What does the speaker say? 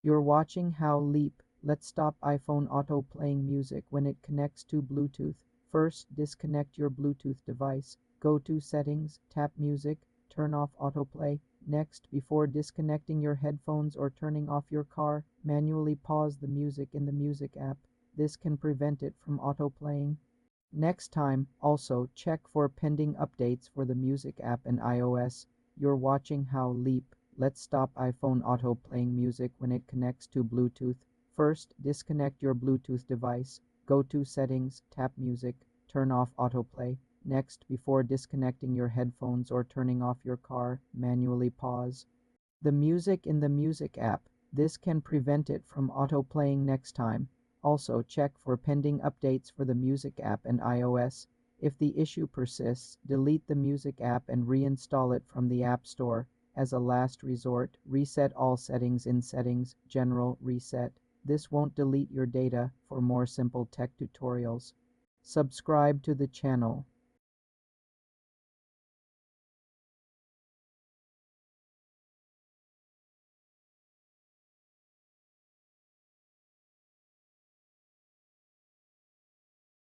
You're watching How Leap. Let's stop iPhone auto playing music when it connects to Bluetooth. First, disconnect your Bluetooth device. Go to Settings, tap Music, turn off autoplay. Next, before disconnecting your headphones or turning off your car, manually pause the music in the Music app. This can prevent it from autoplaying. Next time, also check for pending updates for the Music app and iOS. You're watching How Leap. Let's stop iPhone auto playing music when it connects to Bluetooth. First, disconnect your Bluetooth device. Go to Settings, tap Music, turn off autoplay. Next, before disconnecting your headphones or turning off your car, manually pause the music in the Music app. This can prevent it from autoplaying next time. Also, check for pending updates for the Music app and iOS. If the issue persists, delete the Music app and reinstall it from the App Store. As a last resort, reset all settings in Settings, General, Reset. This won't delete your data. For more simple tech tutorials, subscribe to the channel.